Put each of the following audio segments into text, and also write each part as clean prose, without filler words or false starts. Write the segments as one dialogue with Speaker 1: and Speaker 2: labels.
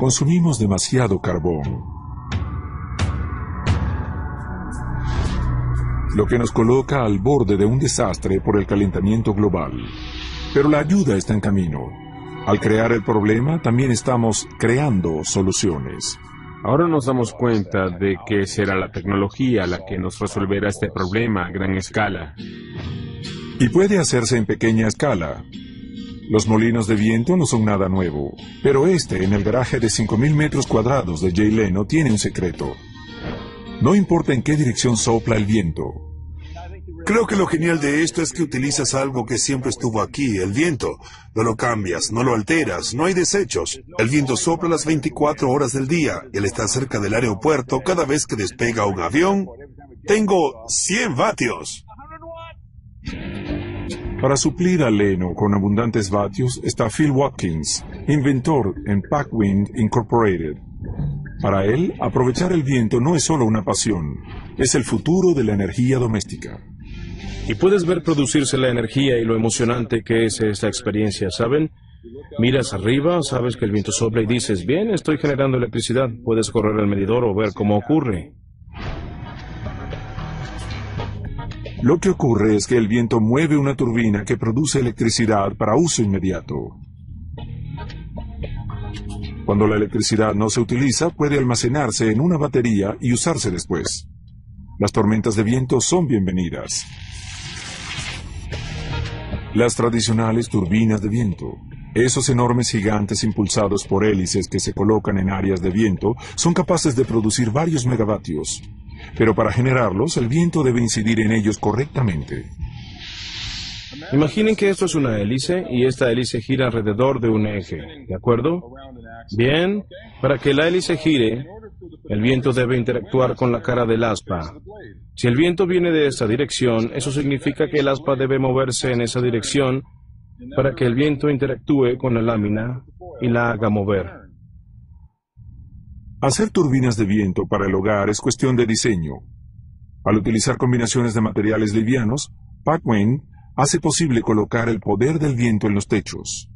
Speaker 1: consumimos demasiado carbón, lo que nos coloca al borde de un desastre por el calentamiento global. Pero la ayuda está en camino. Al crear el problema, también estamos creando soluciones.
Speaker 2: Ahora nos damos cuenta de que será la tecnología la que nos resolverá este problema a gran escala.
Speaker 1: Y puede hacerse en pequeña escala. Los molinos de viento no son nada nuevo, pero en el garaje de 5.000 metros cuadrados de Jay Leno, tiene un secreto. No importa en qué dirección sopla el viento.
Speaker 3: Creo que lo genial de esto es que utilizas algo que siempre estuvo aquí, el viento. No lo cambias, no lo alteras, no hay desechos. El viento sopla las 24 horas del día. Él está cerca del aeropuerto cada vez que despega un avión. Tengo 100 vatios.
Speaker 1: Para suplir a Leno con abundantes vatios está Phil Watkins, inventor en Packwind Incorporated. Para él, aprovechar el viento no es solo una pasión, es el futuro de la energía doméstica.
Speaker 4: Y puedes ver producirse la energía y lo emocionante que es esta experiencia, ¿saben? Miras arriba, sabes que el viento sopla y dices, bien, estoy generando electricidad. Puedes correr el medidor o ver cómo ocurre.
Speaker 1: Lo que ocurre es que el viento mueve una turbina que produce electricidad para uso inmediato. Cuando la electricidad no se utiliza, puede almacenarse en una batería y usarse después. Las tormentas de viento son bienvenidas. Las tradicionales turbinas de viento, esos enormes gigantes impulsados por hélices que se colocan en áreas de viento, son capaces de producir varios megavatios. Pero para generarlos, el viento debe incidir en ellos correctamente.
Speaker 4: Imaginen que esto es una hélice y esta hélice gira alrededor de un eje, ¿de acuerdo? Bien, para que la hélice gire, el viento debe interactuar con la cara del aspa. Si el viento viene de esta dirección, eso significa que el aspa debe moverse en esa dirección para que el viento interactúe con la lámina y la haga mover.
Speaker 1: Hacer turbinas de viento para el hogar es cuestión de diseño. Al utilizar combinaciones de materiales livianos, Packwind hace posible colocar el poder del viento en los techos.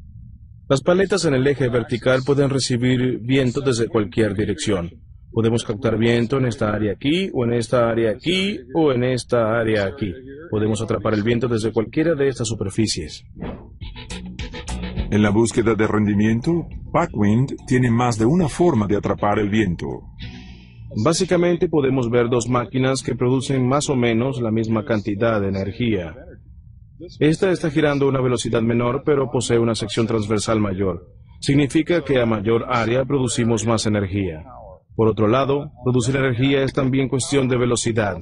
Speaker 4: Las paletas en el eje vertical pueden recibir viento desde cualquier dirección. Podemos captar viento en esta área aquí, o en esta área aquí, o en esta área aquí. Podemos atrapar el viento desde cualquiera de estas superficies.
Speaker 1: En la búsqueda de rendimiento, Packwind tiene más de una forma de atrapar el viento.
Speaker 4: Básicamente podemos ver dos máquinas que producen más o menos la misma cantidad de energía. Esta está girando a una velocidad menor, pero posee una sección transversal mayor. Significa que a mayor área producimos más energía. Por otro lado, producir energía es también cuestión de velocidad.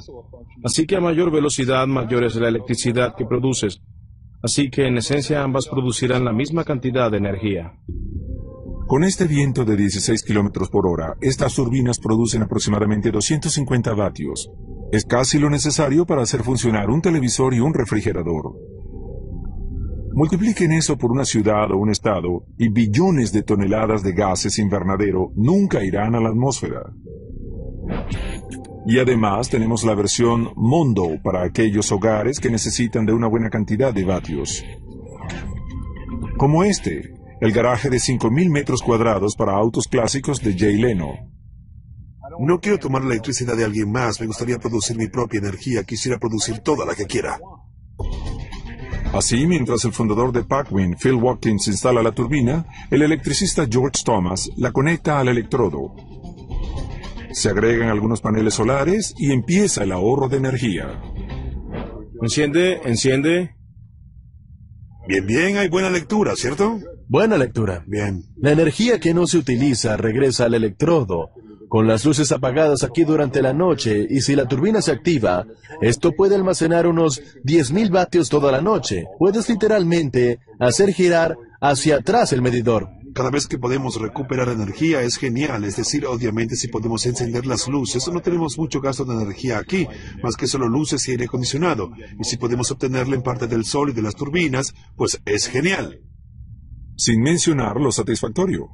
Speaker 4: Así que a mayor velocidad, mayor es la electricidad que produces. Así que en esencia ambas producirán la misma cantidad de energía.
Speaker 1: Con este viento de 16 kilómetros por hora, estas turbinas producen aproximadamente 250 vatios. Es casi lo necesario para hacer funcionar un televisor y un refrigerador. Multipliquen eso por una ciudad o un estado y billones de toneladas de gases invernadero nunca irán a la atmósfera. Y además tenemos la versión Mondo para aquellos hogares que necesitan de una buena cantidad de vatios. Como el garaje de 5.000 metros cuadrados para autos clásicos de Jay Leno.
Speaker 3: No quiero tomar la electricidad de alguien más, me gustaría producir mi propia energía, quisiera producir toda la que quiera.
Speaker 1: Así, mientras el fundador de Packwind, Phil Watkins, instala la turbina, el electricista George Thomas la conecta al electrodo. Se agregan algunos paneles solares y empieza el ahorro de energía.
Speaker 4: Enciende.
Speaker 3: Bien, bien, hay buena lectura, ¿cierto?
Speaker 5: Buena lectura.
Speaker 3: Bien.
Speaker 5: La energía que no se utiliza regresa al electrodo. Con las luces apagadas aquí durante la noche, y si la turbina se activa, esto puede almacenar unos 10.000 vatios toda la noche. Puedes literalmente hacer girar hacia atrás el medidor.
Speaker 3: Cada vez que podemos recuperar energía es genial, es decir, obviamente si podemos encender las luces, no tenemos mucho gasto de energía aquí, más que solo luces y aire acondicionado, y si podemos obtenerla en parte del sol y de las turbinas, pues es genial.
Speaker 1: Sin mencionar lo satisfactorio.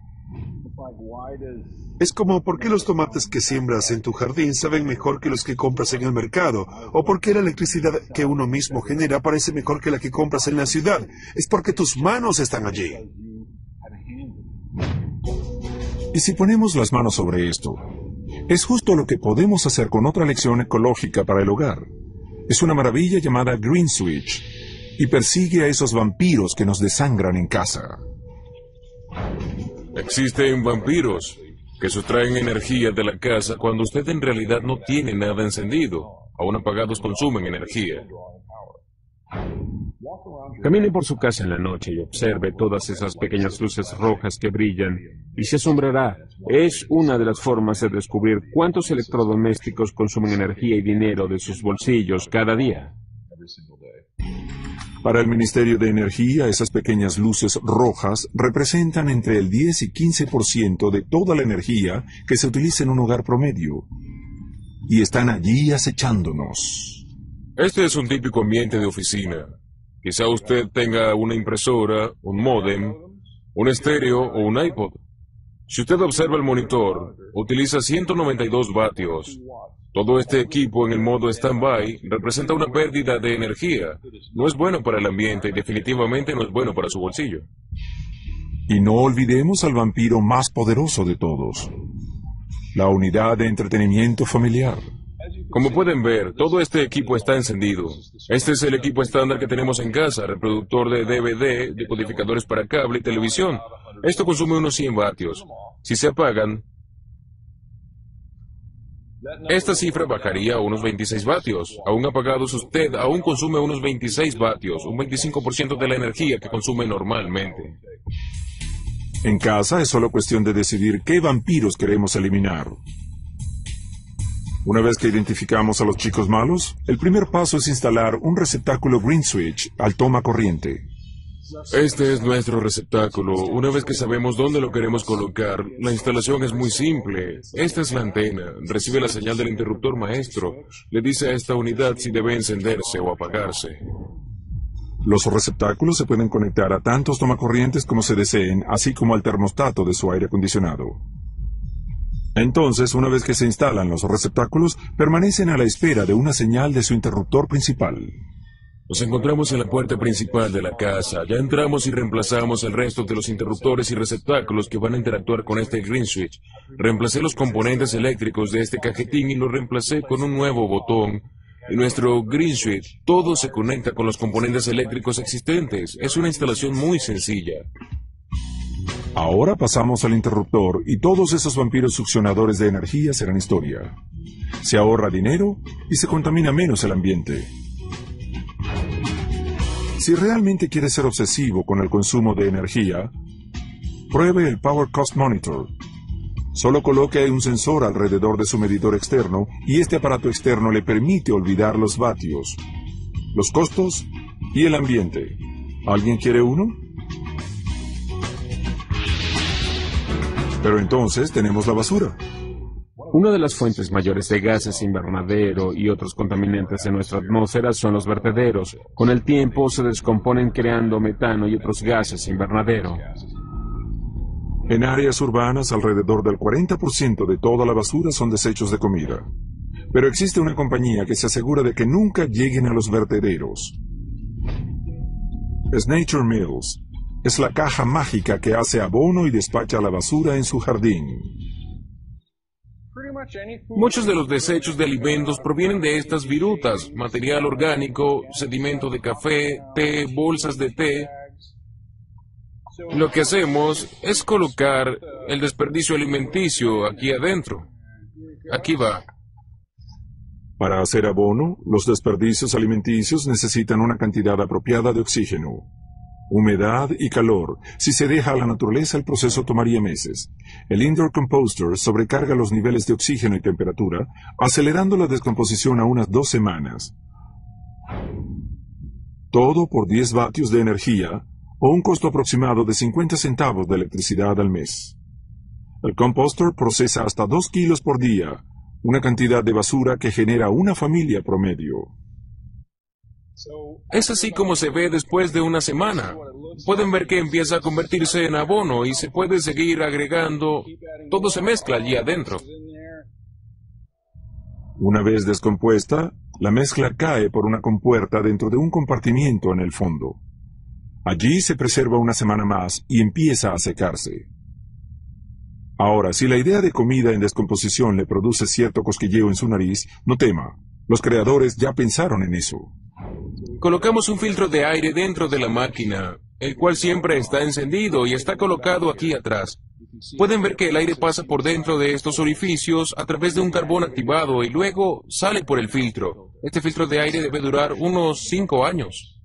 Speaker 3: Es como, ¿por qué los tomates que siembras en tu jardín saben mejor que los que compras en el mercado? ¿O por qué la electricidad que uno mismo genera parece mejor que la que compras en la ciudad? Es porque tus manos están allí.
Speaker 1: Y si ponemos las manos sobre esto, es justo lo que podemos hacer con otra lección ecológica para el hogar. Es una maravilla llamada Green Switch y persigue a esos vampiros que nos desangran en casa.
Speaker 6: Existen vampiros que sustraen energía de la casa cuando usted en realidad no tiene nada encendido. Aún apagados consumen energía.
Speaker 2: Camine por su casa en la noche y observe todas esas pequeñas luces rojas que brillan y se asombrará. Es una de las formas de descubrir cuántos electrodomésticos consumen energía y dinero de sus bolsillos cada día.
Speaker 1: Para el Ministerio de Energía, esas pequeñas luces rojas representan entre el 10 y 15% de toda la energía que se utiliza en un hogar promedio. Y están allí acechándonos.
Speaker 6: Este es un típico ambiente de oficina. Quizá usted tenga una impresora, un módem, un estéreo o un iPod. Si usted observa el monitor, utiliza 192 vatios. Todo este equipo en el modo stand-by representa una pérdida de energía. No es bueno para el ambiente y definitivamente no es bueno para su bolsillo.
Speaker 1: Y no olvidemos al vampiro más poderoso de todos, la unidad de entretenimiento familiar.
Speaker 6: Como pueden ver, todo este equipo está encendido. Este es el equipo estándar que tenemos en casa, reproductor de DVD, decodificadores para cable y televisión. Esto consume unos 100 vatios. Si se apagan, esta cifra bajaría a unos 26 vatios. Aún apagados, usted aún consume unos 26 vatios, un 25% de la energía que consume normalmente.
Speaker 1: En casa es solo cuestión de decidir qué vampiros queremos eliminar. Una vez que identificamos a los chicos malos, el primer paso es instalar un receptáculo Green Switch al toma corriente.
Speaker 6: Este es nuestro receptáculo. Una vez que sabemos dónde lo queremos colocar, la instalación es muy simple. Esta es la antena. Recibe la señal del interruptor maestro. Le dice a esta unidad si debe encenderse o apagarse.
Speaker 1: Los receptáculos se pueden conectar a tantos tomacorrientes como se deseen, así como al termostato de su aire acondicionado. Entonces, una vez que se instalan los receptáculos, permanecen a la espera de una señal de su interruptor principal.
Speaker 6: Nos encontramos en la puerta principal de la casa. Ya entramos y reemplazamos el resto de los interruptores y receptáculos que van a interactuar con este Green Switch. Reemplacé los componentes eléctricos de este cajetín y lo reemplacé con un nuevo botón. Y nuestro Green Switch, todo se conecta con los componentes eléctricos existentes. Es una instalación muy sencilla.
Speaker 1: Ahora pasamos al interruptor y todos esos vampiros succionadores de energía serán historia. Se ahorra dinero y se contamina menos el ambiente. Si realmente quiere ser obsesivo con el consumo de energía, pruebe el Power Cost Monitor. Solo coloque un sensor alrededor de su medidor externo y este aparato externo le permite olvidar los vatios, los costos y el ambiente. ¿Alguien quiere uno? Pero entonces tenemos la basura.
Speaker 2: Una de las fuentes mayores de gases invernadero y otros contaminantes de nuestra atmósfera son los vertederos. Con el tiempo se descomponen creando metano y otros gases invernadero.
Speaker 1: En áreas urbanas, alrededor del 40% de toda la basura son desechos de comida. Pero existe una compañía que se asegura de que nunca lleguen a los vertederos. Es Nature Mills. Es la caja mágica que hace abono y despacha la basura en su jardín.
Speaker 6: Muchos de los desechos de alimentos provienen de estas virutas, material orgánico, sedimento de café, té, bolsas de té. Lo que hacemos es colocar el desperdicio alimenticio aquí adentro. Aquí va.
Speaker 1: Para hacer abono, los desperdicios alimenticios necesitan una cantidad apropiada de oxígeno, humedad y calor. Si se deja a la naturaleza, el proceso tomaría meses. El Indoor Composter sobrecarga los niveles de oxígeno y temperatura, acelerando la descomposición a unas 2 semanas. Todo por 10 vatios de energía o un costo aproximado de 50 centavos de electricidad al mes. El composter procesa hasta 2 kilos por día, una cantidad de basura que genera una familia promedio.
Speaker 6: Es así como se ve después de una semana. Pueden ver que empieza a convertirse en abono y se puede seguir agregando. Todo se mezcla allí adentro.
Speaker 1: Una vez descompuesta, la mezcla cae por una compuerta dentro de un compartimiento en el fondo. Allí se preserva una semana más y empieza a secarse. Ahora, si la idea de comida en descomposición le produce cierto cosquilleo en su nariz, no tema. Los creadores ya pensaron en eso.
Speaker 6: Colocamos un filtro de aire dentro de la máquina, el cual siempre está encendido y está colocado aquí atrás. Pueden ver que el aire pasa por dentro de estos orificios a través de un carbón activado y luego sale por el filtro. Este filtro de aire debe durar unos 5 años.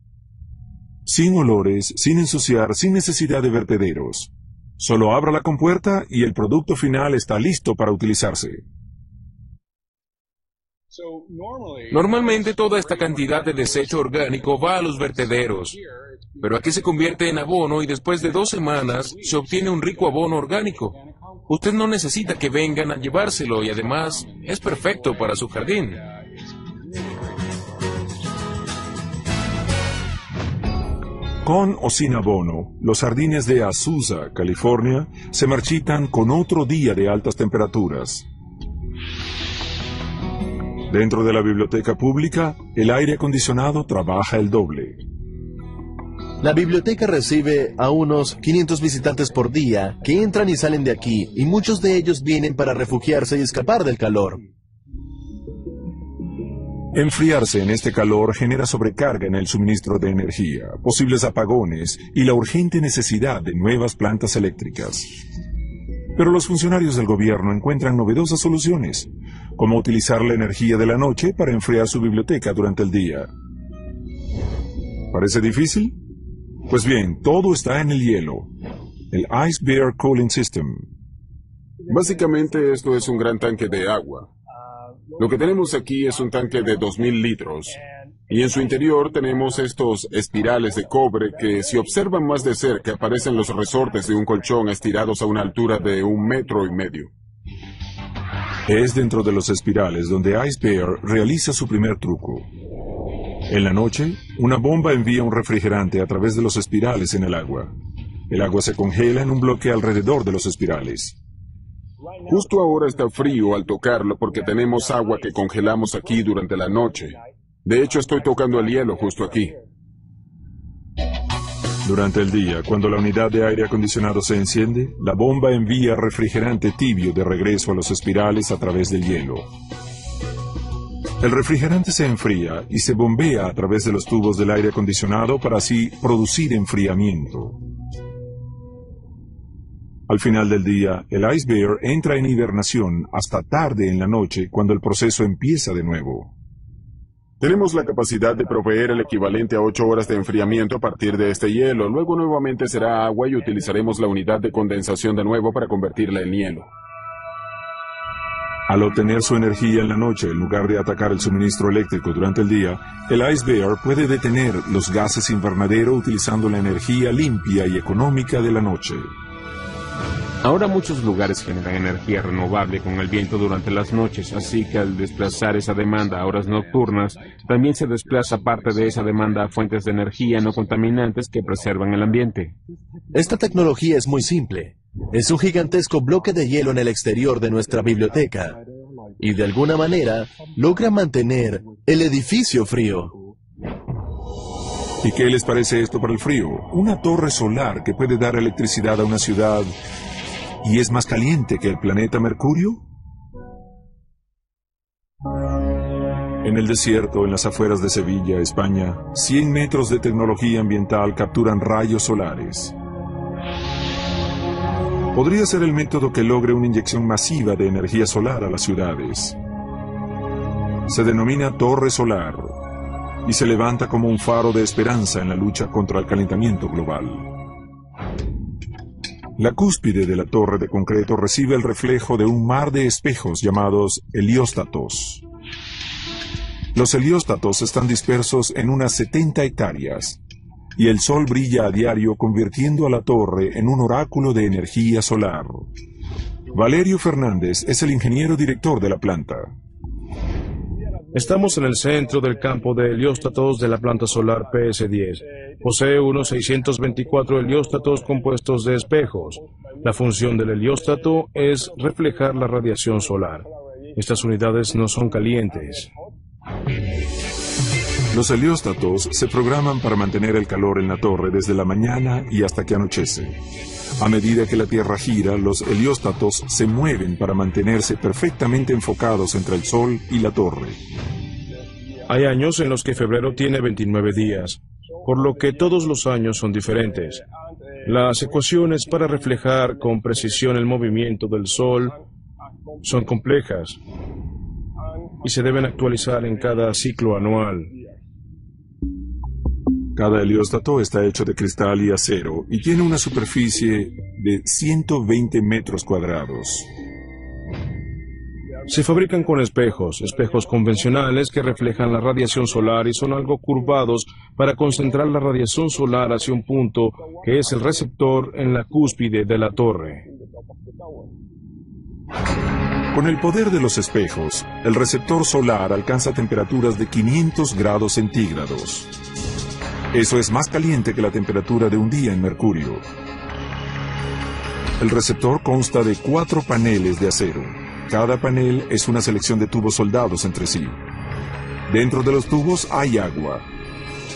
Speaker 1: Sin olores, sin ensuciar, sin necesidad de vertederos. Solo abra la compuerta y el producto final está listo para utilizarse.
Speaker 6: Normalmente toda esta cantidad de desecho orgánico va a los vertederos, pero aquí se convierte en abono y después de 2 semanas se obtiene un rico abono orgánico. Usted no necesita que vengan a llevárselo y además es perfecto para su jardín.
Speaker 1: Con o sin abono, los jardines de Azusa, California, se marchitan con otro día de altas temperaturas. Dentro de la biblioteca pública, el aire acondicionado trabaja el doble.
Speaker 5: La biblioteca recibe a unos 500 visitantes por día que entran y salen de aquí, y muchos de ellos vienen para refugiarse y escapar del calor.
Speaker 1: Enfriarse en este calor genera sobrecarga en el suministro de energía, posibles apagones y la urgente necesidad de nuevas plantas eléctricas. Pero los funcionarios del gobierno encuentran novedosas soluciones, como utilizar la energía de la noche para enfriar su biblioteca durante el día. ¿Parece difícil? Pues bien, todo está en el hielo, el Ice Bear Cooling System.
Speaker 6: Básicamente esto es un gran tanque de agua. Lo que tenemos aquí es un tanque de 2000 litros. Y en su interior tenemos estos espirales de cobre que, si observan más de cerca, parecen los resortes de un colchón estirados a una altura de 1,5 metros.
Speaker 1: Es dentro de los espirales donde Ice Bear realiza su primer truco. En la noche, una bomba envía un refrigerante a través de los espirales en el agua. El agua se congela en un bloque alrededor de los espirales.
Speaker 6: Justo ahora está frío al tocarlo porque tenemos agua que congelamos aquí durante la noche. De hecho, estoy tocando el hielo justo aquí.
Speaker 1: Durante el día, cuando la unidad de aire acondicionado se enciende, la bomba envía refrigerante tibio de regreso a los espirales a través del hielo. El refrigerante se enfría y se bombea a través de los tubos del aire acondicionado para así producir enfriamiento. Al final del día, el Ice Bear entra en hibernación hasta tarde en la noche cuando el proceso empieza de nuevo.
Speaker 6: Tenemos la capacidad de proveer el equivalente a 8 horas de enfriamiento a partir de este hielo. Luego nuevamente será agua y utilizaremos la unidad de condensación de nuevo para convertirla en hielo.
Speaker 1: Al obtener su energía en la noche, en lugar de atacar el suministro eléctrico durante el día, el Ice Bear puede detener los gases invernadero utilizando la energía limpia y económica de la noche.
Speaker 2: Ahora muchos lugares generan energía renovable con el viento durante las noches, así que al desplazar esa demanda a horas nocturnas, también se desplaza parte de esa demanda a fuentes de energía no contaminantes que preservan el ambiente.
Speaker 5: Esta tecnología es muy simple. Es un gigantesco bloque de hielo en el exterior de nuestra biblioteca, y de alguna manera logra mantener el edificio frío.
Speaker 1: ¿Y qué les parece esto para el frío? Una torre solar que puede dar electricidad a una ciudad y es más caliente que el planeta Mercurio. En el desierto, en las afueras de Sevilla, España, 100 metros de tecnología ambiental capturan rayos solares. Podría ser el método que logre una inyección masiva de energía solar a las ciudades. Se denomina torre solar y se levanta como un faro de esperanza en la lucha contra el calentamiento global. La cúspide de la torre de concreto recibe el reflejo de un mar de espejos llamados helióstatos. Los helióstatos están dispersos en unas 70 hectáreas, y el sol brilla a diario convirtiendo a la torre en un oráculo de energía solar. Valerio Fernández es el ingeniero director de la planta.
Speaker 4: Estamos en el centro del campo de helióstatos de la planta solar PS10. Posee unos 624 helióstatos compuestos de espejos. La función del helióstato es reflejar la radiación solar. Estas unidades no son calientes.
Speaker 1: Los helióstatos se programan para mantener el calor en la torre desde la mañana y hasta que anochece. A medida que la Tierra gira, los helióstatos se mueven para mantenerse perfectamente enfocados entre el Sol y la torre.
Speaker 4: Hay años en los que febrero tiene 29 días, por lo que todos los años son diferentes. Las ecuaciones para reflejar con precisión el movimiento del Sol son complejas y se deben actualizar en cada ciclo anual.
Speaker 1: Cada helióstato está hecho de cristal y acero y tiene una superficie de 120 metros cuadrados.
Speaker 4: Se fabrican con espejos convencionales que reflejan la radiación solar y son algo curvados para concentrar la radiación solar hacia un punto que es el receptor en la cúspide de la torre.
Speaker 1: Con el poder de los espejos, el receptor solar alcanza temperaturas de 500 grados centígrados. Eso es más caliente que la temperatura de un día en Mercurio. El receptor consta de 4 paneles de acero. Cada panel es una selección de tubos soldados entre sí. Dentro de los tubos hay agua.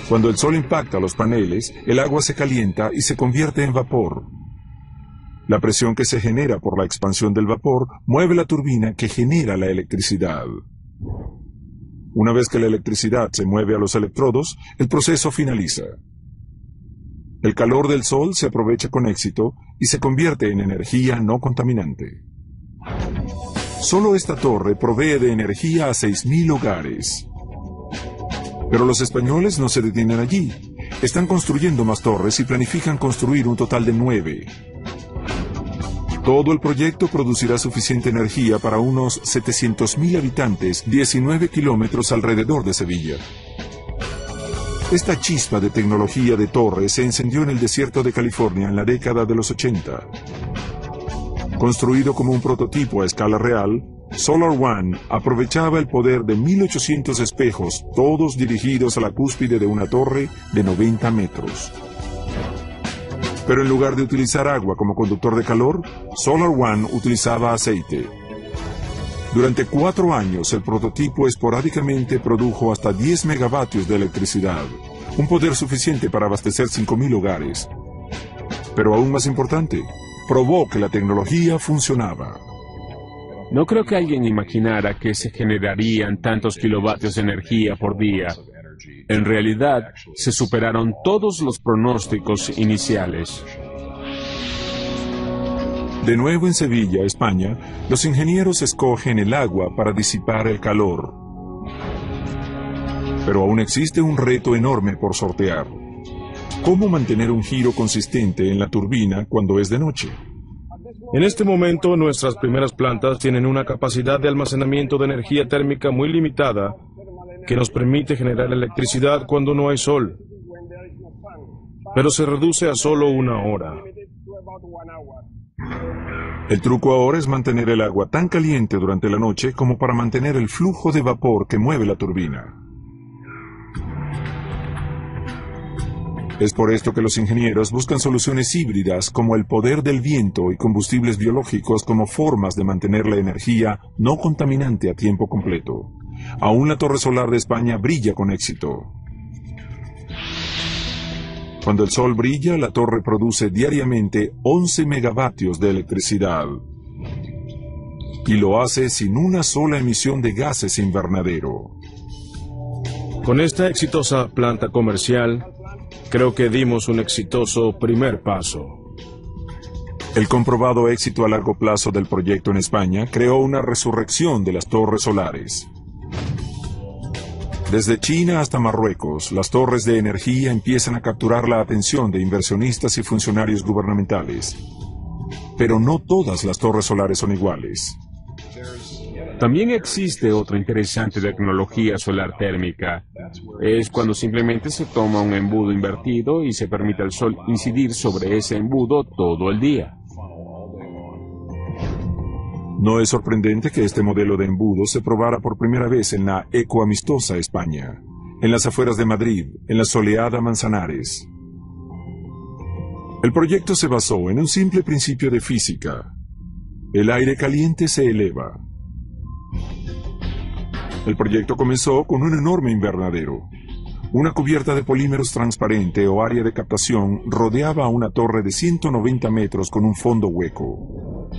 Speaker 1: Cuando el sol impacta los paneles, el agua se calienta y se convierte en vapor. La presión que se genera por la expansión del vapor mueve la turbina que genera la electricidad. Una vez que la electricidad se mueve a los electrodos, el proceso finaliza. El calor del sol se aprovecha con éxito y se convierte en energía no contaminante. Solo esta torre provee de energía a 6.000 hogares. Pero los españoles no se detienen allí. Están construyendo más torres y planifican construir un total de 9. Todo el proyecto producirá suficiente energía para unos 700.000 habitantes, 19 kilómetros alrededor de Sevilla. Esta chispa de tecnología de torre se encendió en el desierto de California en la década de los 80. Construido como un prototipo a escala real, Solar One aprovechaba el poder de 1.800 espejos, todos dirigidos a la cúspide de una torre de 90 metros. Pero en lugar de utilizar agua como conductor de calor, Solar One utilizaba aceite. Durante 4 años, el prototipo esporádicamente produjo hasta 10 megavatios de electricidad, un poder suficiente para abastecer 5.000 hogares. Pero aún más importante, probó que la tecnología funcionaba.
Speaker 2: No creo que alguien imaginara que se generarían tantos kilovatios de energía por día. En realidad, se superaron todos los pronósticos iniciales.
Speaker 1: De nuevo en Sevilla, España, los ingenieros escogen el agua para disipar el calor. Pero aún existe un reto enorme por sortear. ¿Cómo mantener un giro consistente en la turbina cuando es de noche?
Speaker 4: En este momento, nuestras primeras plantas tienen una capacidad de almacenamiento de energía térmica muy limitada que nos permite generar electricidad cuando no hay sol, pero se reduce a solo 1 hora.
Speaker 1: El truco ahora es mantener el agua tan caliente durante la noche como para mantener el flujo de vapor que mueve la turbina. Es por esto que los ingenieros buscan soluciones híbridas como el poder del viento y combustibles biológicos como formas de mantener la energía no contaminante a tiempo completo. Aún la torre solar de España brilla con éxito. Cuando el sol brilla, la torre produce diariamente 11 megavatios de electricidad. Y lo hace sin una sola emisión de gases invernadero.
Speaker 4: Con esta exitosa planta comercial, creo que dimos un exitoso primer paso.
Speaker 1: El comprobado éxito a largo plazo del proyecto en España creó una resurrección de las torres solares. Desde China hasta Marruecos, las torres de energía empiezan a capturar la atención de inversionistas y funcionarios gubernamentales. Pero no todas las torres solares son iguales.
Speaker 2: También existe otra interesante tecnología solar térmica. Es cuando simplemente se toma un embudo invertido y se permite al sol incidir sobre ese embudo todo el día.
Speaker 1: No es sorprendente que este modelo de embudo se probara por primera vez en la ecoamistosa España, en las afueras de Madrid, en la soleada Manzanares. El proyecto se basó en un simple principio de física. El aire caliente se eleva. El proyecto comenzó con un enorme invernadero. Una cubierta de polímeros transparente o área de captación rodeaba a una torre de 190 metros con un fondo hueco.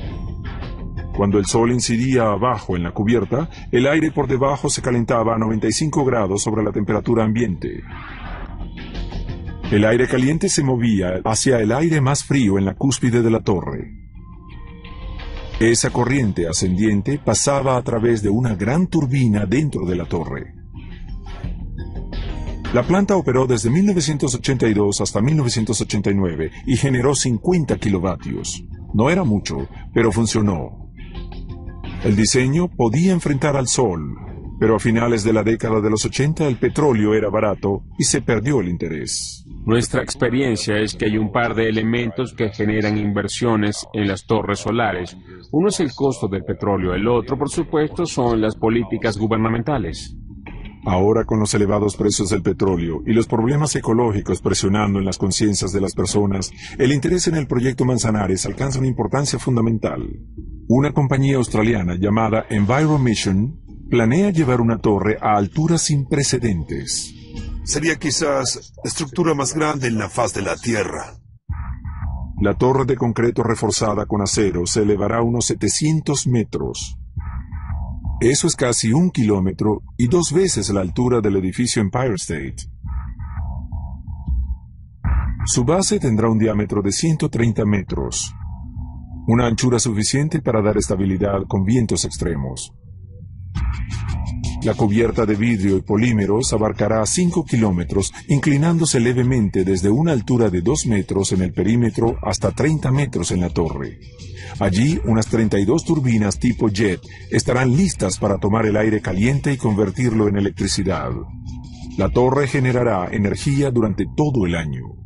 Speaker 1: Cuando el sol incidía abajo en la cubierta, el aire por debajo se calentaba a 95 grados sobre la temperatura ambiente. El aire caliente se movía hacia el aire más frío en la cúspide de la torre. Esa corriente ascendiente pasaba a través de una gran turbina dentro de la torre. La planta operó desde 1982 hasta 1989 y generó 50 kilovatios. No era mucho, pero funcionó. El diseño podía enfrentar al sol, pero a finales de la década de los 80 el petróleo era barato y se perdió el interés.
Speaker 2: Nuestra experiencia es que hay un par de elementos que generan inversiones en las torres solares. Uno es el costo del petróleo, el otro, por supuesto, son las políticas gubernamentales.
Speaker 1: Ahora, con los elevados precios del petróleo y los problemas ecológicos presionando en las conciencias de las personas, el interés en el proyecto Manzanares alcanza una importancia fundamental. Una compañía australiana llamada EnviroMission planea llevar una torre a alturas sin precedentes.
Speaker 3: Sería quizás la estructura más grande en la faz de la Tierra.
Speaker 1: La torre de concreto reforzada con acero se elevará a unos 700 metros. Eso es casi 1 kilómetro y 2 veces la altura del edificio Empire State. Su base tendrá un diámetro de 130 metros, una anchura suficiente para dar estabilidad con vientos extremos. La cubierta de vidrio y polímeros abarcará 5 kilómetros, inclinándose levemente desde una altura de 2 metros en el perímetro hasta 30 metros en la torre. Allí, unas 32 turbinas tipo jet estarán listas para tomar el aire caliente y convertirlo en electricidad. La torre generará energía durante todo el año.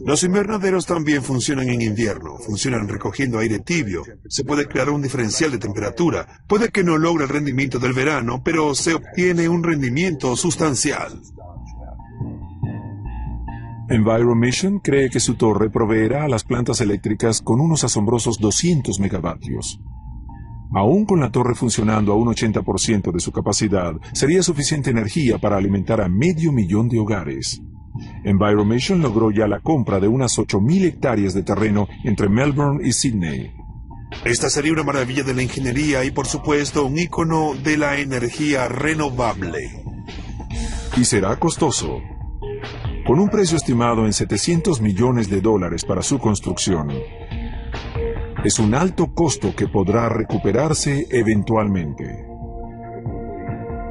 Speaker 3: Los invernaderos también funcionan en invierno, funcionan recogiendo aire tibio. Se puede crear un diferencial de temperatura. Puede que no logre el rendimiento del verano, pero se obtiene un rendimiento sustancial.
Speaker 1: EnviroMission cree que su torre proveerá a las plantas eléctricas con unos asombrosos 200 megavatios. Aún con la torre funcionando a un 80% de su capacidad, sería suficiente energía para alimentar a 500,000 de hogares. EnviroMission logró ya la compra de unas 8,000 hectáreas de terreno entre Melbourne y Sydney.
Speaker 3: Esta sería una maravilla de la ingeniería y, por supuesto, un ícono de la energía renovable.
Speaker 1: Y será costoso. Con un precio estimado en $700 millones para su construcción, es un alto costo que podrá recuperarse eventualmente.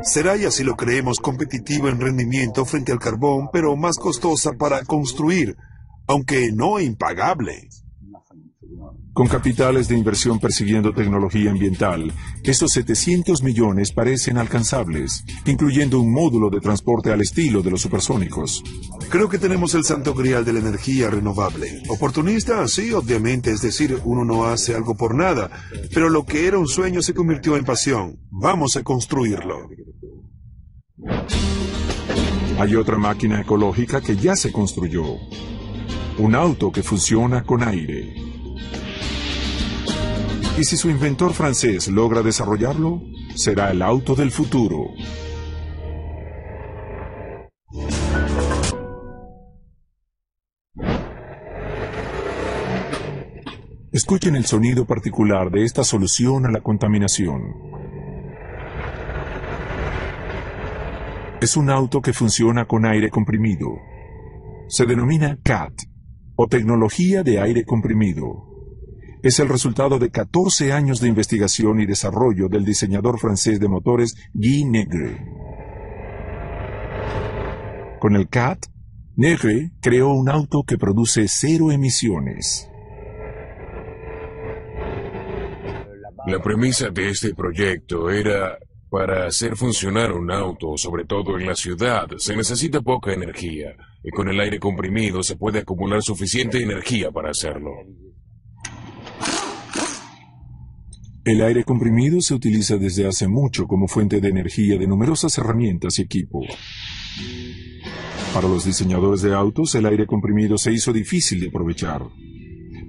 Speaker 3: Será, y así lo creemos, competitiva en rendimiento frente al carbón, pero más costosa para construir, aunque no impagable.
Speaker 1: Con capitales de inversión persiguiendo tecnología ambiental, estos 700 millones parecen alcanzables, incluyendo un módulo de transporte al estilo de los supersónicos.
Speaker 3: Creo que tenemos el santo grial de la energía renovable. Oportunista, sí, obviamente, es decir, uno no hace algo por nada, pero lo que era un sueño se convirtió en pasión. Vamos a construirlo.
Speaker 1: Hay otra máquina ecológica que ya se construyó. Un auto que funciona con aire. Y si su inventor francés logra desarrollarlo, será el auto del futuro. Escuchen el sonido particular de esta solución a la contaminación. Es un auto que funciona con aire comprimido. Se denomina CAT, o tecnología de aire comprimido. Es el resultado de 14 años de investigación y desarrollo del diseñador francés de motores Guy Negre. Con el CAT, Negre creó un auto que produce 0 emisiones.
Speaker 6: La premisa de este proyecto era: para hacer funcionar un auto, sobre todo en la ciudad, se necesita poca energía, y con el aire comprimido se puede acumular suficiente energía para hacerlo.
Speaker 1: El aire comprimido se utiliza desde hace mucho como fuente de energía de numerosas herramientas y equipo. Para los diseñadores de autos, el aire comprimido se hizo difícil de aprovechar.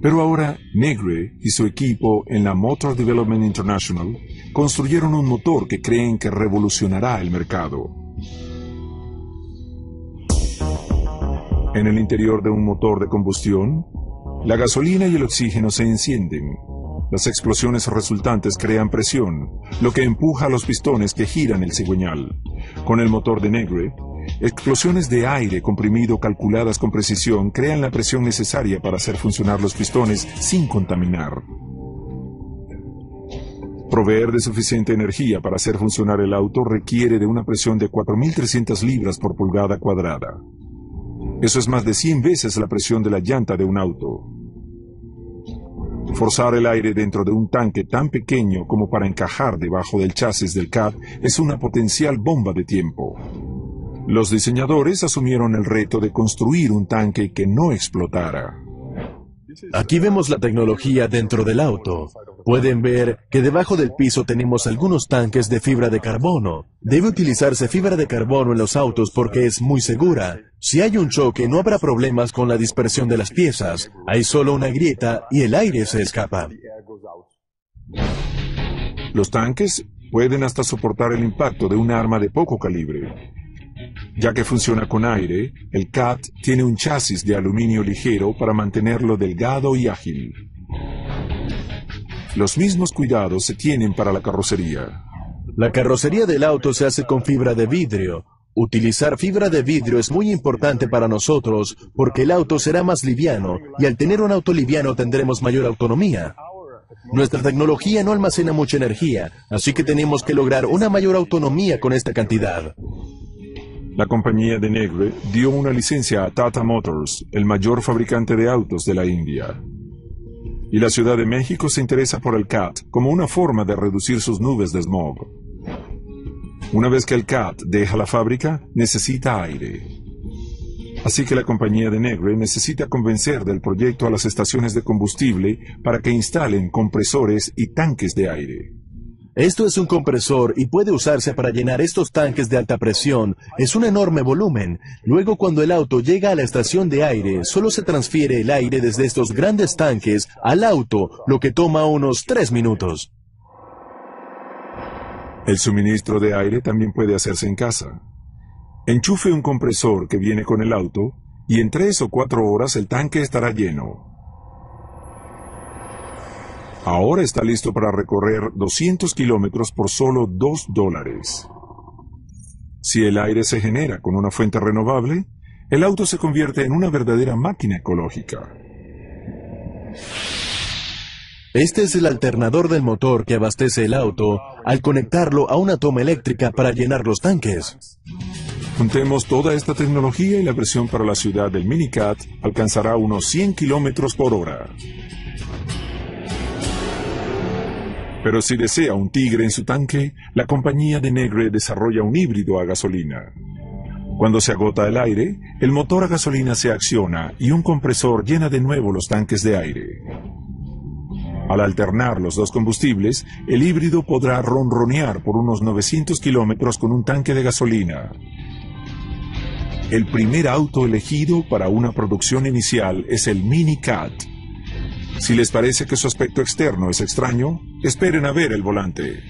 Speaker 1: Pero ahora, Negre y su equipo en la Motor Development International construyeron un motor que creen que revolucionará el mercado. En el interior de un motor de combustión, la gasolina y el oxígeno se encienden. Las explosiones resultantes crean presión, lo que empuja a los pistones que giran el cigüeñal. Con el motor de Negre, explosiones de aire comprimido calculadas con precisión crean la presión necesaria para hacer funcionar los pistones sin contaminar. Proveer de suficiente energía para hacer funcionar el auto requiere de una presión de 4.300 libras por pulgada cuadrada. Eso es más de 100 veces la presión de la llanta de un auto. Forzar el aire dentro de un tanque tan pequeño como para encajar debajo del chasis del CAT es una potencial bomba de tiempo. Los diseñadores asumieron el reto de construir un tanque que no explotara.
Speaker 5: Aquí vemos la tecnología dentro del auto. Pueden ver que debajo del piso tenemos algunos tanques de fibra de carbono. Debe utilizarse fibra de carbono en los autos porque es muy segura. Si hay un choque, no habrá problemas con la dispersión de las piezas. Hay solo una grieta y el aire se escapa.
Speaker 1: Los tanques pueden hasta soportar el impacto de un arma de poco calibre. Ya que funciona con aire, el CAT tiene un chasis de aluminio ligero para mantenerlo delgado y ágil. Los mismos cuidados se tienen para la carrocería.
Speaker 5: La carrocería del auto se hace con fibra de vidrio. Utilizar fibra de vidrio es muy importante para nosotros porque el auto será más liviano y al tener un auto liviano tendremos mayor autonomía. Nuestra tecnología no almacena mucha energía, así que tenemos que lograr una mayor autonomía con esta cantidad.
Speaker 1: La compañía de Negre dio una licencia a Tata Motors, el mayor fabricante de autos de la India. Y la Ciudad de México se interesa por el CAT como una forma de reducir sus nubes de smog. Una vez que el CAT deja la fábrica, necesita aire. Así que la compañía de Negre necesita convencer del proyecto a las estaciones de combustible para que instalen compresores y tanques de aire.
Speaker 5: Esto es un compresor y puede usarse para llenar estos tanques de alta presión. Es un enorme volumen. Luego, cuando el auto llega a la estación de aire, solo se transfiere el aire desde estos grandes tanques al auto, lo que toma unos 3 minutos.
Speaker 1: El suministro de aire también puede hacerse en casa. Enchufe un compresor que viene con el auto y en 3 o 4 horas el tanque estará lleno. Ahora está listo para recorrer 200 kilómetros por solo $2. Si el aire se genera con una fuente renovable, el auto se convierte en una verdadera máquina ecológica.
Speaker 5: Este es el alternador del motor que abastece el auto al conectarlo a una toma eléctrica para llenar los tanques.
Speaker 1: Juntemos toda esta tecnología y la versión para la ciudad del Mini-CAT alcanzará unos 100 kilómetros por hora. Pero si desea un tigre en su tanque, la compañía de Negre desarrolla un híbrido a gasolina. Cuando se agota el aire, el motor a gasolina se acciona y un compresor llena de nuevo los tanques de aire. Al alternar los dos combustibles, el híbrido podrá ronronear por unos 900 kilómetros con un tanque de gasolina. El primer auto elegido para una producción inicial es el Mini-CAT. Si les parece que su aspecto externo es extraño, esperen a ver el volante.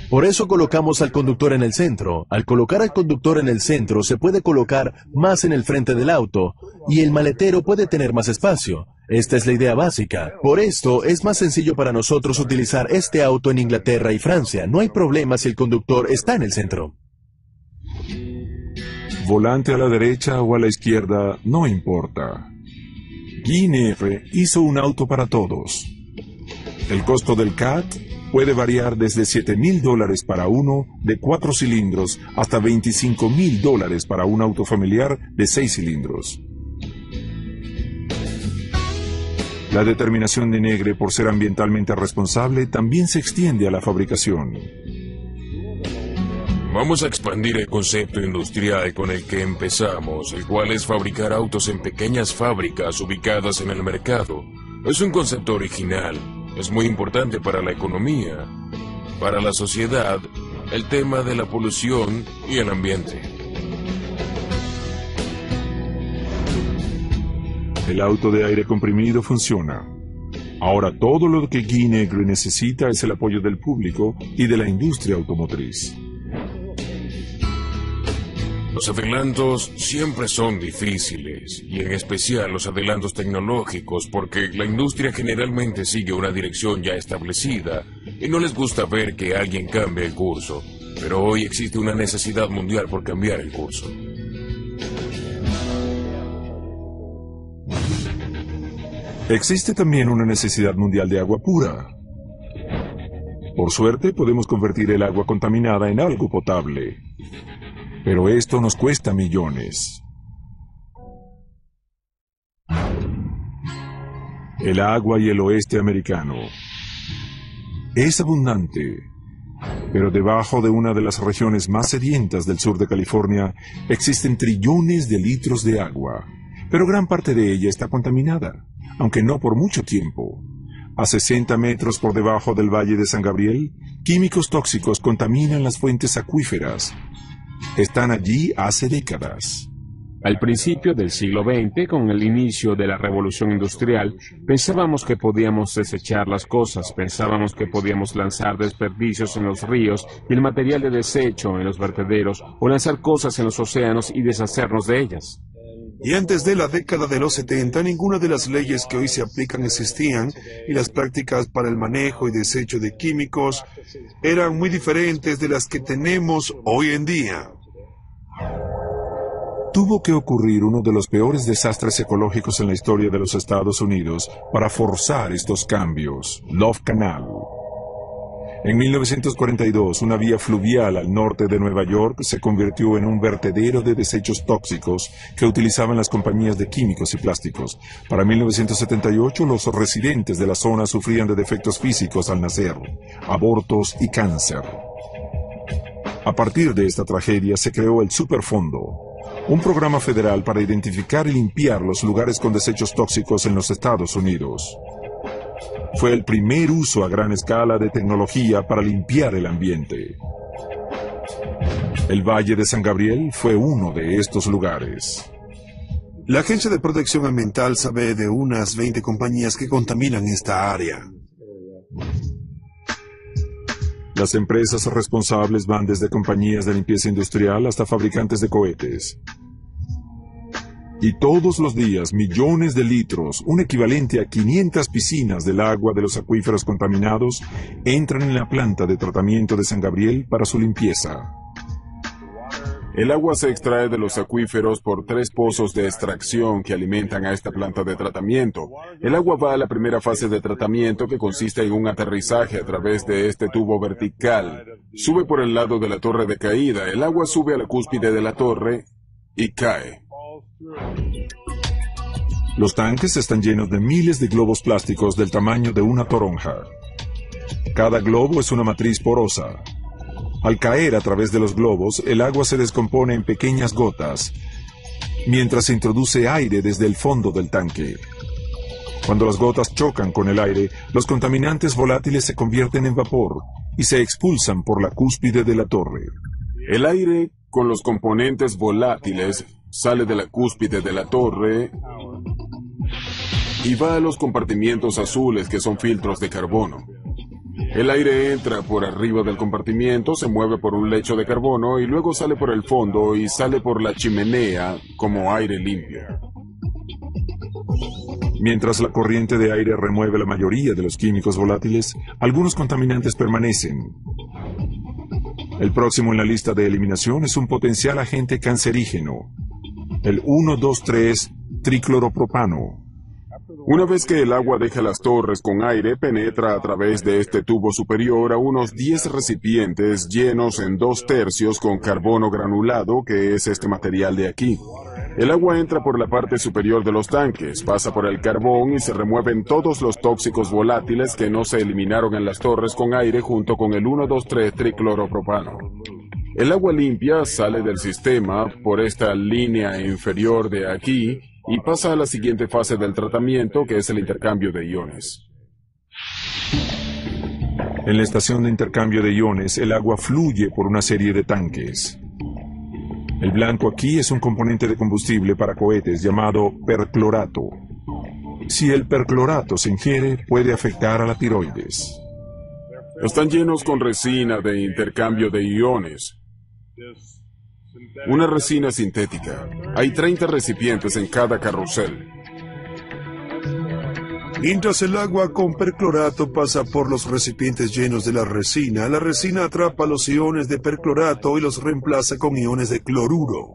Speaker 5: Por eso colocamos al conductor en el centro. Al colocar al conductor en el centro, se puede colocar más en el frente del auto, y el maletero puede tener más espacio. Esta es la idea básica. Por esto, es más sencillo para nosotros utilizar este auto en Inglaterra y Francia. No hay problema si el conductor está en el centro.
Speaker 1: Volante a la derecha o a la izquierda, no importa. Guy Negre hizo un auto para todos. El costo del CAT puede variar desde $7,000 para uno de 4 cilindros hasta $25,000 para un auto familiar de 6 cilindros. La determinación de Negre por ser ambientalmente responsable también se extiende a la fabricación.
Speaker 6: Vamos a expandir el concepto industrial con el que empezamos, el cual es fabricar autos en pequeñas fábricas ubicadas en el mercado. Es un concepto original, es muy importante para la economía, para la sociedad, el tema de la polución y el ambiente.
Speaker 1: El auto de aire comprimido funciona. Ahora todo lo que Guy Negre necesita es el apoyo del público y de la industria automotriz.
Speaker 6: Los adelantos siempre son difíciles, y en especial los adelantos tecnológicos, porque la industria generalmente sigue una dirección ya establecida y no les gusta ver que alguien cambie el curso. Pero hoy existe una necesidad mundial por cambiar el curso.
Speaker 1: Existe también una necesidad mundial de agua pura. Por suerte, podemos convertir el agua contaminada en algo potable. Pero esto nos cuesta millones. El agua y el oeste americano es abundante, pero debajo de una de las regiones más sedientas del sur de California existen trillones de litros de agua, pero gran parte de ella está contaminada, aunque no por mucho tiempo. A 60 metros por debajo del Valle de San Gabriel, químicos tóxicos contaminan las fuentes acuíferas. Están allí hace décadas.
Speaker 2: Al principio del siglo XX, con el inicio de la revolución industrial, pensábamos que podíamos desechar las cosas, pensábamos que podíamos lanzar desperdicios en los ríos y el material de desecho en los vertederos, o lanzar cosas en los océanos y deshacernos de ellas.
Speaker 3: Y antes de la década de los 70, ninguna de las leyes que hoy se aplican existían, y las prácticas para el manejo y desecho de químicos eran muy diferentes de las que tenemos hoy en día.
Speaker 1: Tuvo que ocurrir uno de los peores desastres ecológicos en la historia de los Estados Unidos para forzar estos cambios: Love Canal. En 1942, una vía fluvial al norte de Nueva York se convirtió en un vertedero de desechos tóxicos que utilizaban las compañías de químicos y plásticos. Para 1978, los residentes de la zona sufrían de defectos físicos al nacer, abortos y cáncer. A partir de esta tragedia se creó el Superfondo, un programa federal para identificar y limpiar los lugares con desechos tóxicos en los Estados Unidos. Fue el primer uso a gran escala de tecnología para limpiar el ambiente. El Valle de San Gabriel fue uno de estos lugares.
Speaker 3: La Agencia de Protección Ambiental sabe de unas 20 compañías que contaminan esta área.
Speaker 1: Las empresas responsables van desde compañías de limpieza industrial hasta fabricantes de cohetes. Y todos los días millones de litros, un equivalente a 500 piscinas del agua de los acuíferos contaminados, entran en la planta de tratamiento de San Gabriel para su limpieza.
Speaker 7: El agua se extrae de los acuíferos por 3 pozos de extracción que alimentan a esta planta de tratamiento. El agua va a la primera fase de tratamiento, que consiste en un aterrizaje a través de este tubo vertical. Sube por el lado de la torre de caída. El agua sube a la cúspide de la torre y cae.
Speaker 1: Los tanques están llenos de miles de globos plásticos del tamaño de una toronja. Cada globo es una matriz porosa. Al caer a través de los globos, el agua se descompone en pequeñas gotas, mientras se introduce aire desde el fondo del tanque. Cuando las gotas chocan con el aire, los contaminantes volátiles se convierten en vapor y se expulsan por la cúspide de la torre.
Speaker 7: El aire con los componentes volátiles sale de la cúspide de la torre y va a los compartimientos azules, que son filtros de carbono. El aire entra por arriba del compartimiento, se mueve por un lecho de carbono y luego sale por el fondo y sale por la chimenea como aire limpio.
Speaker 1: Mientras la corriente de aire remueve la mayoría de los químicos volátiles, algunos contaminantes permanecen. El próximo en la lista de eliminación es un potencial agente cancerígeno, el 1,2,3-tricloropropano.
Speaker 7: Una vez que el agua deja las torres con aire, penetra a través de este tubo superior a unos 10 recipientes llenos en 2/3 con carbono granulado, que es este material de aquí. El agua entra por la parte superior de los tanques, pasa por el carbón y se remueven todos los tóxicos volátiles que no se eliminaron en las torres con aire junto con el 1,2,3-tricloropropano. El agua limpia sale del sistema por esta línea inferior de aquí y pasa a la siguiente fase del tratamiento, que es el intercambio de iones.
Speaker 1: En la estación de intercambio de iones, el agua fluye por una serie de tanques. El blanco aquí es un componente de combustible para cohetes llamado perclorato. Si el perclorato se ingiere, puede afectar a la tiroides.
Speaker 7: Están llenos con resina de intercambio de iones. Una resina sintética. Hay 30 recipientes en cada carrusel.
Speaker 3: Mientras el agua con perclorato pasa por los recipientes llenos de la resina atrapa los iones de perclorato y los reemplaza con iones de cloruro.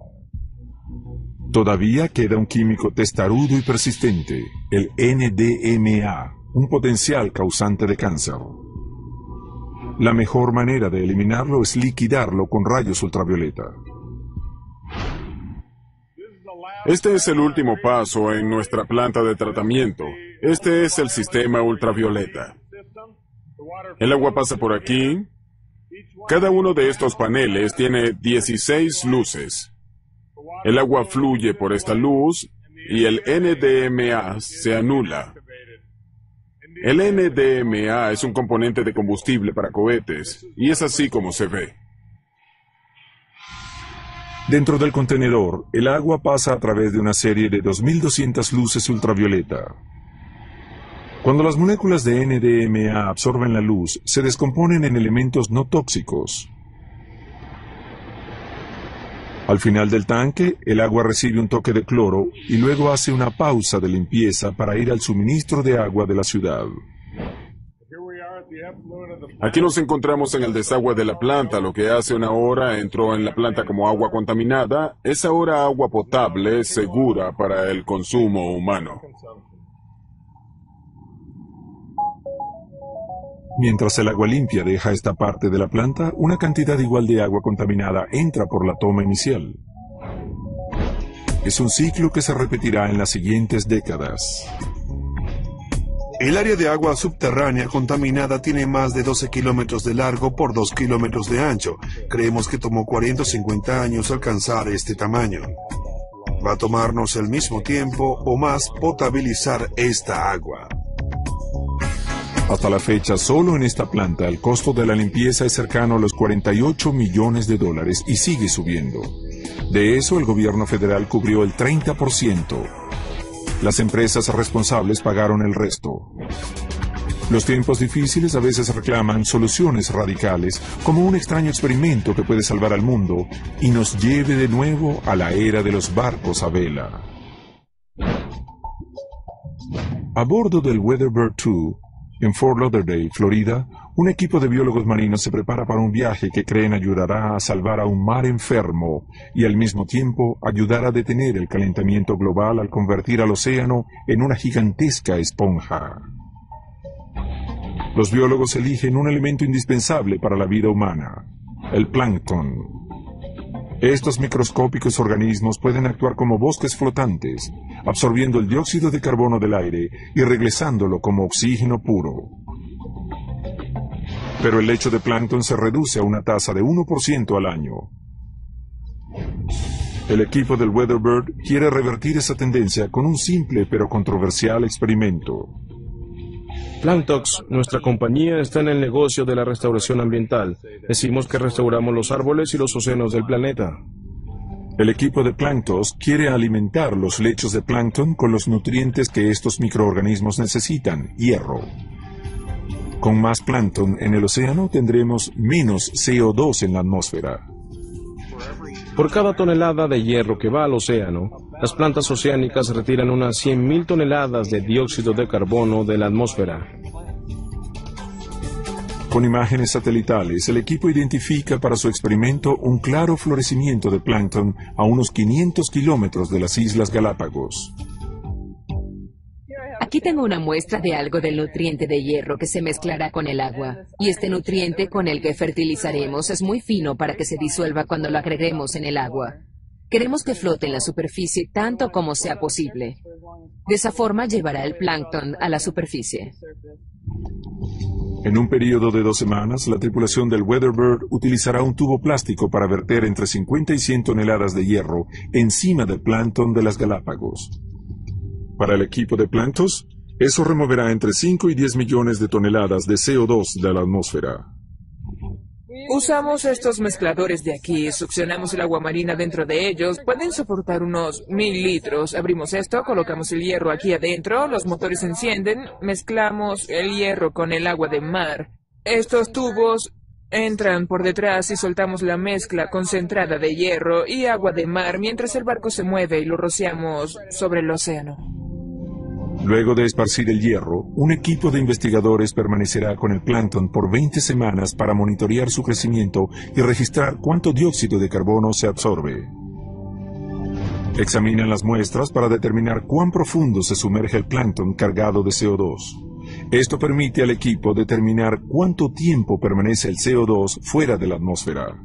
Speaker 1: Todavía queda un químico testarudo y persistente, el NDMA, un potencial causante de cáncer. La mejor manera de eliminarlo es liquidarlo con rayos ultravioleta.
Speaker 7: Este es el último paso en nuestra planta de tratamiento. Este es el sistema ultravioleta. El agua pasa por aquí. Cada uno de estos paneles tiene 16 luces. El agua fluye por esta luz y el NDMA se anula. El NDMA es un componente de combustible para cohetes, y es así como se ve.
Speaker 1: Dentro del contenedor, el agua pasa a través de una serie de 2200 luces ultravioleta. Cuando las moléculas de NDMA absorben la luz, se descomponen en elementos no tóxicos. Al final del tanque, el agua recibe un toque de cloro y luego hace una pausa de limpieza para ir al suministro de agua de la ciudad.
Speaker 7: Aquí nos encontramos en el desagüe de la planta. Lo que hace una hora entró en la planta como agua contaminada, es ahora agua potable, segura para el consumo humano.
Speaker 1: Mientras el agua limpia deja esta parte de la planta, una cantidad igual de agua contaminada entra por la toma inicial. Es un ciclo que se repetirá en las siguientes décadas.
Speaker 3: El área de agua subterránea contaminada tiene más de 12 kilómetros de largo por 2 kilómetros de ancho. Creemos que tomó 40 o 50 años alcanzar este tamaño. Va a tomarnos el mismo tiempo o más potabilizar esta agua.
Speaker 1: Hasta la fecha, solo en esta planta, el costo de la limpieza es cercano a los 48 millones de dólares y sigue subiendo. De eso, el gobierno federal cubrió el 30%. Las empresas responsables pagaron el resto. Los tiempos difíciles a veces reclaman soluciones radicales, como un extraño experimento que puede salvar al mundo y nos lleve de nuevo a la era de los barcos a vela. A bordo del Weatherbird 2, en Fort Lauderdale, Florida, un equipo de biólogos marinos se prepara para un viaje que creen ayudará a salvar a un mar enfermo y al mismo tiempo ayudar a detener el calentamiento global al convertir al océano en una gigantesca esponja. Los biólogos eligen un elemento indispensable para la vida humana, el plancton. Estos microscópicos organismos pueden actuar como bosques flotantes, absorbiendo el dióxido de carbono del aire y regresándolo como oxígeno puro. Pero el lecho de plancton se reduce a una tasa de 1% al año. El equipo del Weatherbird quiere revertir esa tendencia con un simple pero controversial experimento.
Speaker 4: Planktox, nuestra compañía, está en el negocio de la restauración ambiental. Decimos que restauramos los árboles y los océanos del planeta.
Speaker 1: El equipo de Planktos quiere alimentar los lechos de plancton con los nutrientes que estos microorganismos necesitan, hierro. Con más plancton en el océano tendremos menos CO2 en la atmósfera.
Speaker 4: Por cada tonelada de hierro que va al océano, las plantas oceánicas retiran unas 100.000 toneladas de dióxido de carbono de la atmósfera.
Speaker 1: Con imágenes satelitales, el equipo identifica para su experimento un claro florecimiento de plancton a unos 500 kilómetros de las Islas Galápagos.
Speaker 8: Aquí tengo una muestra de algo del nutriente de hierro que se mezclará con el agua. Y este nutriente con el que fertilizaremos es muy fino para que se disuelva cuando lo agreguemos en el agua. Queremos que flote en la superficie tanto como sea posible. De esa forma llevará el plancton a la superficie.
Speaker 1: En un periodo de 2 semanas, la tripulación del Weatherbird utilizará un tubo plástico para verter entre 50 y 100 toneladas de hierro encima del plancton de las Galápagos. Para el equipo de Planktos, eso removerá entre 5 y 10 millones de toneladas de CO2 de la atmósfera.
Speaker 9: Usamos estos mezcladores de aquí, succionamos el agua marina dentro de ellos, pueden soportar unos 1000 litros. Abrimos esto, colocamos el hierro aquí adentro, los motores se encienden, mezclamos el hierro con el agua de mar. Estos tubos Entran por detrás y soltamos la mezcla concentrada de hierro y agua de mar mientras el barco se mueve y lo rociamos sobre el océano.
Speaker 1: Luego de esparcir el hierro, un equipo de investigadores permanecerá con el plancton por 20 semanas para monitorear su crecimiento y registrar cuánto dióxido de carbono se absorbe. Examinan las muestras para determinar cuán profundo se sumerge el plancton cargado de CO2. Esto permite al equipo determinar cuánto tiempo permanece el CO2 fuera de la atmósfera.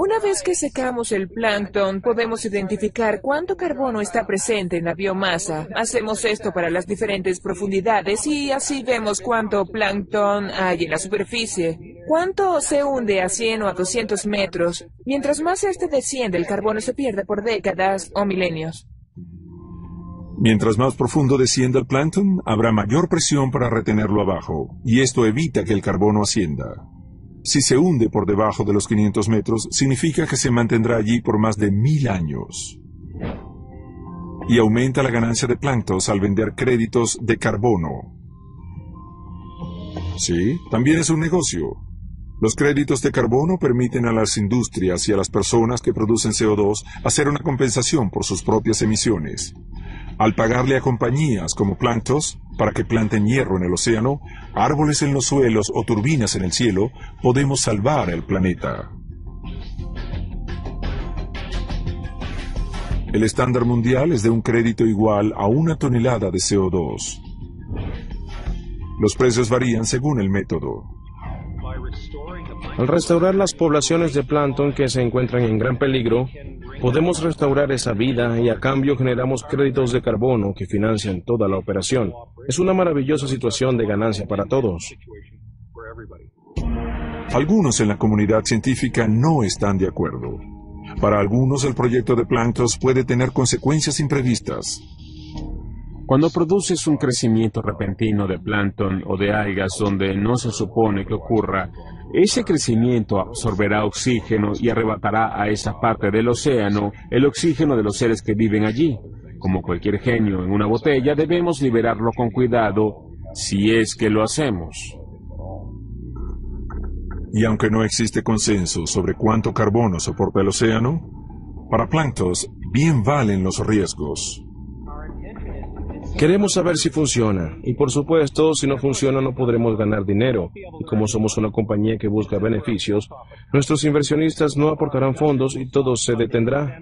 Speaker 9: Una vez que secamos el plancton, podemos identificar cuánto carbono está presente en la biomasa. Hacemos esto para las diferentes profundidades y así vemos cuánto plancton hay en la superficie. Cuánto se hunde a 100 o a 200 metros. Mientras más este desciende, el carbono se pierde por décadas o milenios.
Speaker 1: Mientras más profundo descienda el plancton, habrá mayor presión para retenerlo abajo, y esto evita que el carbono ascienda. Si se hunde por debajo de los 500 metros, significa que se mantendrá allí por más de 1000 años. Y aumenta la ganancia de planctos al vender créditos de carbono. Sí, también es un negocio. Los créditos de carbono permiten a las industrias y a las personas que producen CO2 hacer una compensación por sus propias emisiones. Al pagarle a compañías como Planctos para que planten hierro en el océano, árboles en los suelos o turbinas en el cielo, podemos salvar el planeta. El estándar mundial es de un crédito igual a 1 tonelada de CO2. Los precios varían según el método.
Speaker 4: Al restaurar las poblaciones de plancton que se encuentran en gran peligro, podemos restaurar esa vida y a cambio generamos créditos de carbono que financian toda la operación. Es una maravillosa situación de ganancia para todos.
Speaker 1: Algunos en la comunidad científica no están de acuerdo. Para algunos el proyecto de Planctos puede tener consecuencias imprevistas.
Speaker 2: Cuando produces un crecimiento repentino de plancton o de algas donde no se supone que ocurra, ese crecimiento absorberá oxígeno y arrebatará a esa parte del océano el oxígeno de los seres que viven allí. Como cualquier genio en una botella, debemos liberarlo con cuidado, si es que lo hacemos.
Speaker 1: Y aunque no existe consenso sobre cuánto carbono soporta el océano, para Planctos bien valen los riesgos.
Speaker 4: Queremos saber si funciona, y por supuesto, si no funciona no podremos ganar dinero, y como somos una compañía que busca beneficios, nuestros inversionistas no aportarán fondos y todo se detendrá.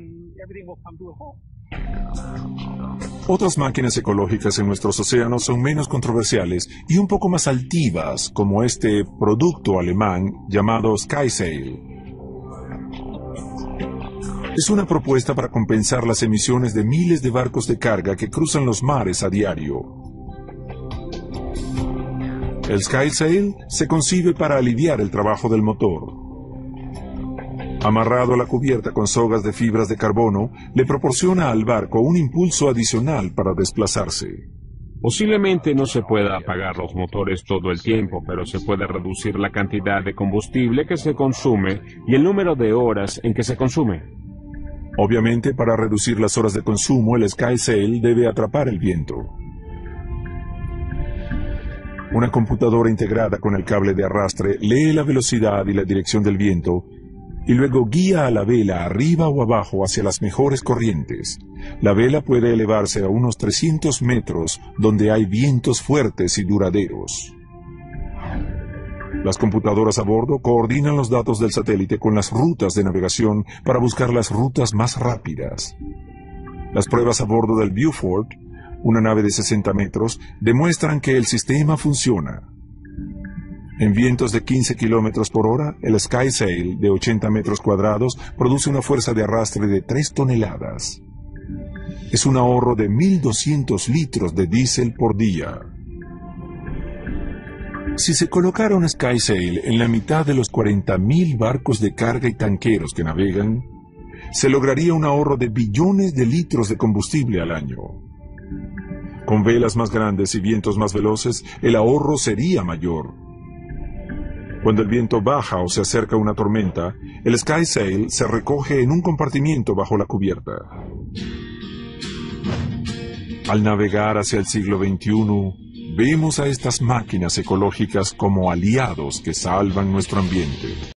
Speaker 1: Otras máquinas ecológicas en nuestros océanos son menos controversiales y un poco más altivas, como este producto alemán llamado SkySail. Es una propuesta para compensar las emisiones de miles de barcos de carga que cruzan los mares a diario. El SkySail se concibe para aliviar el trabajo del motor. Amarrado a la cubierta con sogas de fibras de carbono, le proporciona al barco un impulso adicional para desplazarse.
Speaker 2: Posiblemente no se pueda apagar los motores todo el tiempo, pero se puede reducir la cantidad de combustible que se consume y el número de horas en que se consume.
Speaker 1: Obviamente, para reducir las horas de consumo, el SkySail debe atrapar el viento. Una computadora integrada con el cable de arrastre lee la velocidad y la dirección del viento y luego guía a la vela arriba o abajo hacia las mejores corrientes. La vela puede elevarse a unos 300 metros donde hay vientos fuertes y duraderos. Las computadoras a bordo coordinan los datos del satélite con las rutas de navegación para buscar las rutas más rápidas. Las pruebas a bordo del Beaufort, una nave de 60 metros, demuestran que el sistema funciona. En vientos de 15 kilómetros por hora, el SkySail de 80 metros cuadrados produce una fuerza de arrastre de 3 toneladas. Es un ahorro de 1.200 litros de diésel por día. Si se colocara un SkySail en la mitad de los 40.000 barcos de carga y tanqueros que navegan, se lograría un ahorro de billones de litros de combustible al año. Con velas más grandes y vientos más veloces, el ahorro sería mayor. Cuando el viento baja o se acerca una tormenta, el SkySail se recoge en un compartimiento bajo la cubierta. Al navegar hacia el siglo XXI, Vemos a estas máquinas ecológicas como aliados que salvan nuestro ambiente.